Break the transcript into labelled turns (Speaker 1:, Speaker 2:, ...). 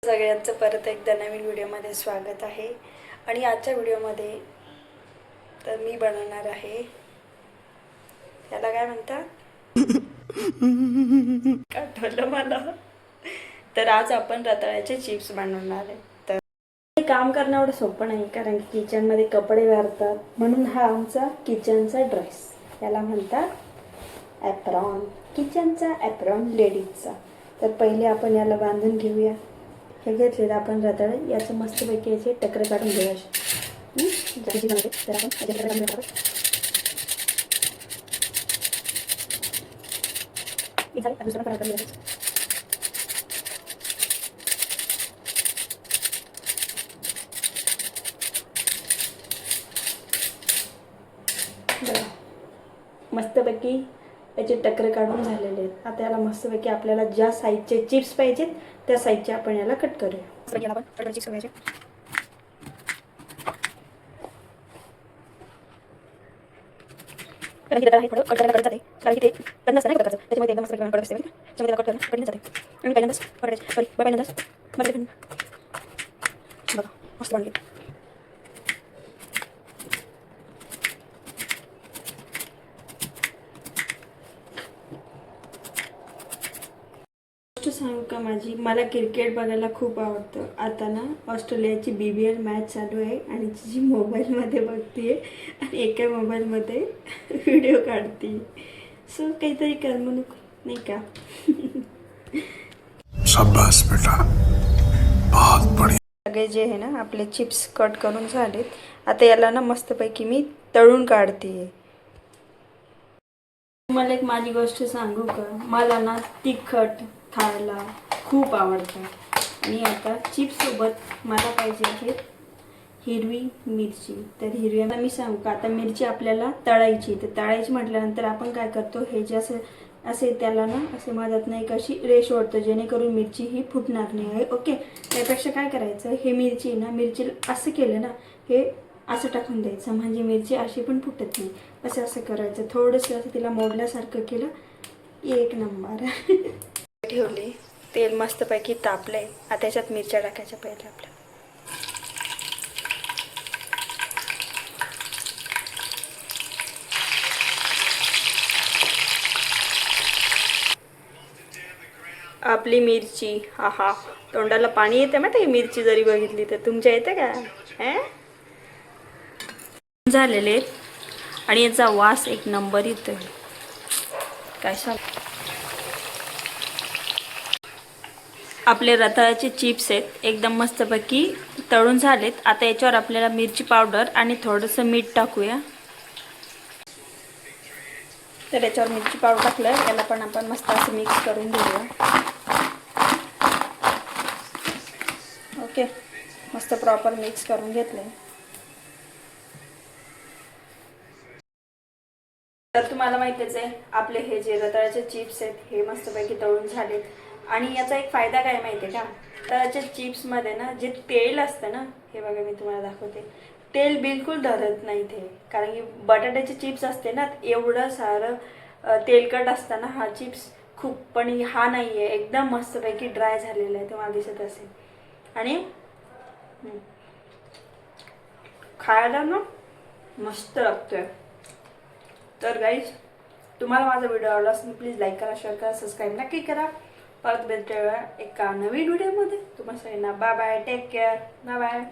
Speaker 1: सगळ्यांचं परत एकदा नवीन व्हिडिओमध्ये स्वागत आहे. आणि आजच्या व्हिडिओमध्ये तर मी बनवणार आहे, त्याला काय म्हणतात आठवलं मला. तर आज आपण रताळ्याचे चिप्स बनवणार आहे. तर हे काम करणं एवढं सोपं नाही, कारण की किचनमध्ये कपडे वाळतात, म्हणून हा आमचा किचनचा ड्रेस, याला म्हणतात ॲप्रॉन, किचनचा ॲप्रॉन लेडीजचा. तर पहिले आपण याला बांधून घेऊया. हे घेतलेलं आपण रताळे, याचं मस्तपैकी याचे टक्कर काढून घेऊया. मस्तपैकी याचे टक्कर काढून झालेले आहेत. आता याला मस्तपैकी आपल्याला ज्या साईजचे चिप्स पाहिजेत त्या साईजचे आपण याला कट करूया. याला आपण चिप्स करायचे. कारण की आहे थोडं कट करायला कडत जाते, कारण की ते कट नसतं नाही कट करायचं, त्याच्यामुळे एकदम मस्त कडक असते. त्याच्यामुळे त्याला कट करून जाते. आणि पहिल्यांदाच करायचे, सॉरी पहिल्यांदाच बघा मस्त बनले. सांगू का, मला क्रिकेट बघायला खूप आवडतं. आता ना ऑस्ट्रेलियाची BBL मॅच चालू आहे आणि जी मोबाईलमध्ये बघते आणि एका मोबाईलमध्ये व्हिडिओ काढते. सो काहीतरी करमणूक नाही का. शाबाश बेटा, बहुत बढिया. सगळे जे आहे ना आपले चिप्स कट करून झालेत. आता याला ना मस्तपैकी मी तळून काढते. मला एक माझी गोष्ट सांगू का, मला ना तिखट खायला खूप आवडतं. आणि आता चिप्स सोबत मला पाहिजे आहे हिरवी मिरची. तर हिरवी मी सांगू का, आता मिरची आपल्याला तळायची. तर तळायची म्हटल्यानंतर आपण काय करतो, हे जे असे त्याला ना असे मदत नाही कशी रेश ओढतो, जेणेकरून मिरची ही फुटणार नाही आहे. ओके, त्यापेक्षा काय करायचं, हे मिरची असं केलं ना, हे असं टाकून द्यायचं, म्हणजे मिरची अशी पण फुटत नाही. असं करायचं, थोडंसं असं तिला मोडल्यासारखं केलं, एक नंबर. ठेवली, तेल मस्तपैकी तापलंय. आता त्याच्यात मिरच्या टाकायच्या पहिले आपल्या. आपली मिरची, हा तोंडाला पाणी येते माहिती, मिरची जरी बघितली तर. तुमच्या येते का? झालेले आणि याचा वास एक नंबर येतोय. काय सांग, आपले रताळ्याचे चिप्स आहेत एकदम मस्तपैकी तळून झालेत. आता याच्यावर आपल्याला मिरची पावडर आणि थोडंसं मीठ टाकूया. तर याच्यावर मिरची पावडर टाकलं, याला पण आपण मस्त असं मिक्स करून घेऊया. ओके, मस्त प्रॉपर मिक्स करून घेतलंय. तर तुम्हाला माहितीच आहे, आपले हे जे रताळ्याचे चिप्स आहेत हे मस्तपैकी तळून झालेत. आणि याचा एक फायदा काय माहिती आहे का, रताळ्याच्या चिप्समध्ये ना जे तेल असतं ना, हे बघा मी तुम्हाला दाखवते, तेल बिलकुल धरत नाही ते. कारण की बटाट्याचे चिप्स असते ना, एवढं सारं तेलकट असताना हा चिप्स खूप, पण हा नाही आहे, एकदम मस्तपैकी ड्राय झालेला आहे, तुम्हाला दिसत असेल. आणि खायला ना मस्त लागतोय. तर गाईज, तुम्हाला माझा व्हिडिओ आवडला असेल प्लीज लाईक करा, शेअर करा, सबस्क्राईब नक्की करा. परत भेटूया एका नवीन व्हिडिओमध्ये. तुम्हाला सगळ्यांना bye bye, take care, bye bye.